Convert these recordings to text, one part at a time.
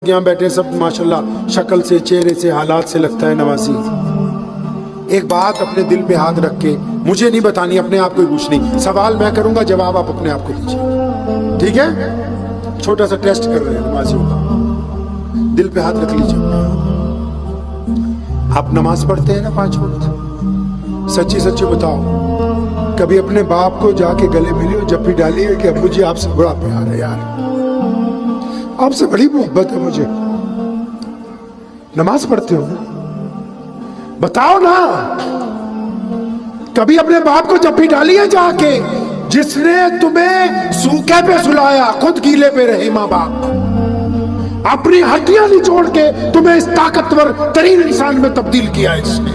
یہاں بیٹھے سب ماشاءاللہ شکل سے، چہرے سے، حالات سے لگتا ہے نمازی۔ ایک بات اپنے دل پہ ہاتھ رکھ کے، مجھے نہیں بتانی، اپنے آپ کو ہی پوچھنی، سوال میں کروں گا، جواب آپ اپنے آپ کو دیجیے، ٹھیک ہے؟ چھوٹا سا ٹیسٹ کر رہے ہیں نمازیوں کا، دل پہ ہاتھ رکھ لیجیے۔ آپ نماز پڑھتے ہیں نا 5 وقت؟ سچی سچی بتاؤ، کبھی اپنے باپ کو جا کے گلے ملی اور جب بھی ڈالی ہے کہ ابو جی آپ سے بڑا پیار ہے یار، آپ سے بڑی محبت ہے مجھے؟ نماز پڑھتے ہو نا؟ بتاؤ نا، کبھی اپنے باپ کو جب بھی ڈالی ہے جا کے، جس نے تمہیں سوکھے پہ سلایا، خود گیلے پہ رہے ماں باپ، اپنی ہڈیاں نچوڑ کے تمہیں اس طاقتور ترین انسان میں تبدیل کیا ہے، اس نے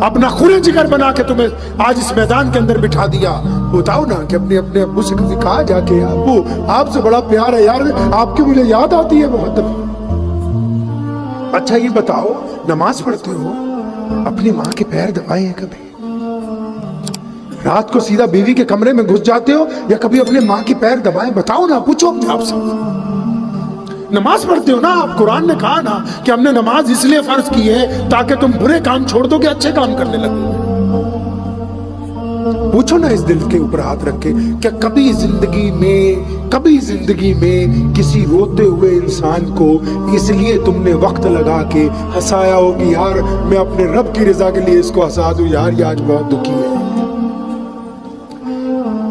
اپنا خون جگر بنا کے تمہیں آج اس میدان کے اندر بٹھا دیا۔ بتاؤ نا کہ اپنے ابو سے کبھی کہا جا کے، ابو آپ سے بڑا پیار ہے یار، آپ کی مجھے یاد آتی ہے بہت۔ اچھا یہ بتاؤ، نماز پڑھتے ہو، اپنی ماں کے پیر دبائے ہیں کبھی؟ رات کو سیدھا بیوی کے کمرے میں گھس جاتے ہو یا کبھی اپنے ماں کے پیر دبائے؟ بتاؤ نا، پوچھو اپنے آپ سے۔ نماز پڑھتے ہو نا آپ؟ قرآن نے کہا نا کہ ہم نے نماز اس لیے فرض کی ہے تاکہ تم برے کام چھوڑ دو کہ اچھے کام کرنے لگو۔ پوچھو نا اس دل کے اوپر ہاتھ رکھ کے، کہ کبھی زندگی میں کسی روتے ہوئے انسان کو اس لیے تم نے وقت لگا کے ہنسایا ہو کہ یار میں اپنے رب کی رضا کے لیے اس کو ہنسا دوں، یار یہ آج بہت دکھی ہے۔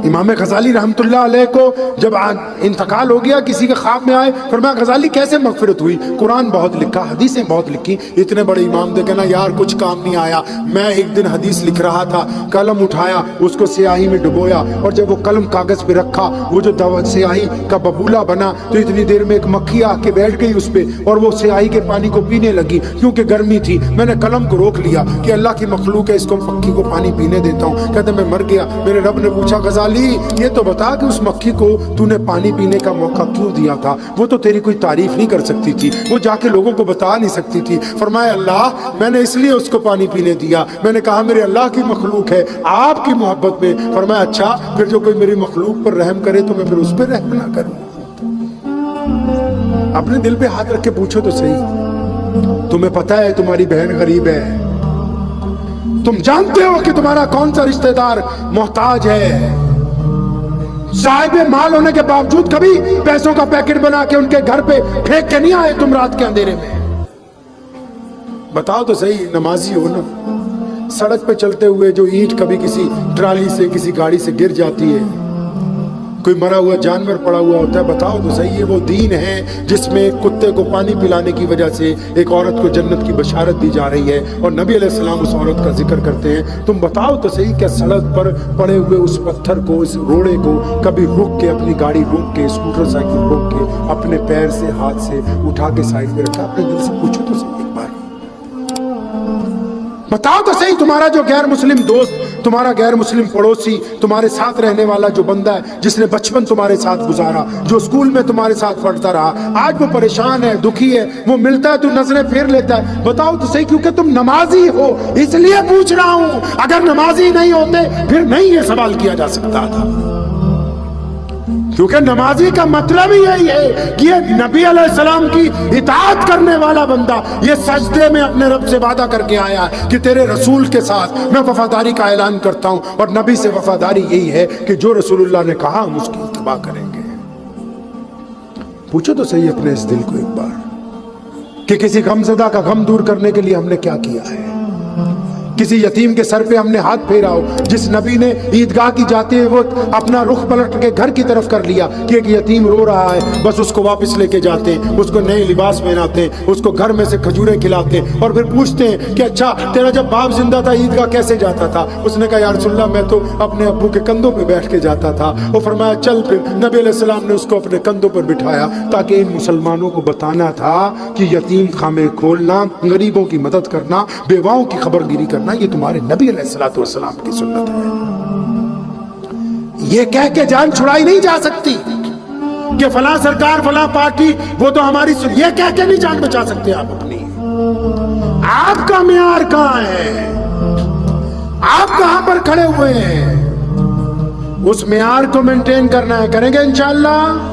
امام غزالی رحمت اللہ علیہ کو جب انتقال ہو گیا، کسی کے خواب میں آئے، فرمایا غزالی کیسے مغفرت ہوئی؟ قرآن بہت لکھا، حدیثیں بہت لکھی، اتنے بڑے امام دے کہنا یار کچھ کام نہیں آیا۔ میں ایک دن حدیث لکھ رہا تھا، قلم اٹھایا، اس کو سیاہی میں ڈبویا، اور جب وہ قلم کاغذ پہ رکھا، وہ جو سیاہی کا ببولا بنا، تو اتنی دیر میں ایک مکھی آ کے بیٹھ گئی اس پہ، اور وہ سیاہی کے پانی کو پینے لگی، کیونکہ گرمی تھی۔ میں نے قلم کو روک لیا کہ اللہ کی مخلوق ہے، اس کو مکھی کو پانی پینے دیتا ہوں۔ کہتے میں مر گیا۔ میرے رب نے پوچھا غزالی یہ تو بتا کہ اس مکھی کو تو نے پانی پینے کا موقع کیوں دیا تھا؟ وہ تو تیری کوئی تعریف نہیں کر سکتی تھی، وہ جا کے لوگوں کو بتا نہیں سکتی تھی۔ فرمایا اللہ میں نے اس لیے اس کو پانی پینے دیا، میں نے کہا میرے اللہ کی مخلوق ہے، آپ کی محبت میں۔ فرمایا اچھا پھر جو کوئی میری مخلوق پر رحم کرے تو میں پھر اس پہ رحم نہ کروں؟ اپنے دل پہ ہاتھ رکھ کے پوچھو تو صحیح، تمہیں پتا ہے تمہاری بہن غریب ہے، تم جانتے ہو کہ تمہارا کون سا رشتہ دار محتاج ہے، صاحب مال ہونے کے باوجود کبھی پیسوں کا پیکٹ بنا کے ان کے گھر پہ پھینک کے نہیں آئے تم رات کے اندھیرے میں؟ بتاؤ تو صحیح، نمازی ہو نا؟ سڑک پہ چلتے ہوئے جو اینٹ کبھی کسی ٹرالی سے کسی گاڑی سے گر جاتی ہے، کوئی مرا ہوا جانور پڑا ہوا ہوتا ہے، بتاؤ تو صحیح یہ وہ دین ہے جس میں کتے کو پانی پلانے کی وجہ سے ایک عورت کو جنت کی بشارت دی جا رہی ہے، اور نبی علیہ السلام اس عورت کا ذکر کرتے ہیں۔ تم بتاؤ تو صحیح کہ سڑک پر پڑے ہوئے اس پتھر کو، اس روڑے کو کبھی روک کے، اپنی گاڑی روک کے، اسکوٹر سائیکل روک کے، اپنے پیر سے ہاتھ سے اٹھا کے سائڈ میں رکھا؟ اپنے دل سے پوچھو تو صحیح ایک بار، بتاؤ تو صحیح تمہارا جو غیر مسلم دوست، تمہارا غیر مسلم پڑوسی، تمہارے ساتھ رہنے والا جو بندہ ہے جس نے بچپن تمہارے ساتھ گزارا، جو اسکول میں تمہارے ساتھ پڑھتا رہا، آج وہ پریشان ہے، دکھی ہے، وہ ملتا ہے تو نظریں پھیر لیتا ہے، بتاؤ تو صحیح کیونکہ تم نمازی ہو اس لیے پوچھ رہا ہوں، اگر نمازی نہیں ہوتے پھر نہیں یہ سوال کیا جا سکتا تھا، کیونکہ نمازی کا مطلب ہی یہی ہے کہ یہ نبی علیہ السلام کی اطاعت کرنے والا بندہ یہ سجدے میں اپنے رب سے وعدہ کر کے آیا کہ تیرے رسول کے ساتھ میں وفاداری کا اعلان کرتا ہوں، اور نبی سے وفاداری یہی ہے کہ جو رسول اللہ نے کہا ہم اس کی اتباع کریں گے۔ پوچھو تو صحیح اپنے اس دل کو ایک بار کہ کسی غمزدہ کا غم دور کرنے کے لیے ہم نے کیا کیا ہے؟ کسی یتیم کے سر پہ ہم نے ہاتھ پھیرا ہو؟ جس نبی نے عیدگاہ کی جاتے ہوئے اپنا رخ پلٹ کے گھر کی طرف کر لیا کہ ایک یتیم رو رہا ہے، بس اس کو واپس لے کے جاتے ہیں، اس کو نئے لباس پہناتے ہیں، اس کو گھر میں سے کھجوریں کھلاتے ہیں، اور پھر پوچھتے ہیں کہ اچھا تیرا جب باپ زندہ تھا عیدگاہ کیسے جاتا تھا؟ اس نے کہا یا رسول اللہ میں تو اپنے ابو کے کندھوں پہ بیٹھ کے جاتا تھا۔ وہ فرمایا چل، پھر نبی علیہ السلام نے اس کو اپنے کندھوں پر بٹھایا تاکہ ان مسلمانوں کو بتانا تھا کہ یتیم خانے کھولنا، غریبوں کی مدد کرنا، بیواؤں کی خبر گیری کرنا یہ تمہارے نبی علیہ السلام کی سنت ہے۔ یہ کہہ کے جان چھڑائی نہیں جا سکتی کہ فلاں سرکار فلاں پارٹی وہ تو ہماری یہ کہہ کے نہیں جان بچا سکتے آپ اپنی۔ آپ کا معیار کہاں ہے؟ آپ کہاں پر کھڑے ہوئے ہیں؟ اس معیار کو مینٹین کرنا ہے، کریں گے انشاءاللہ۔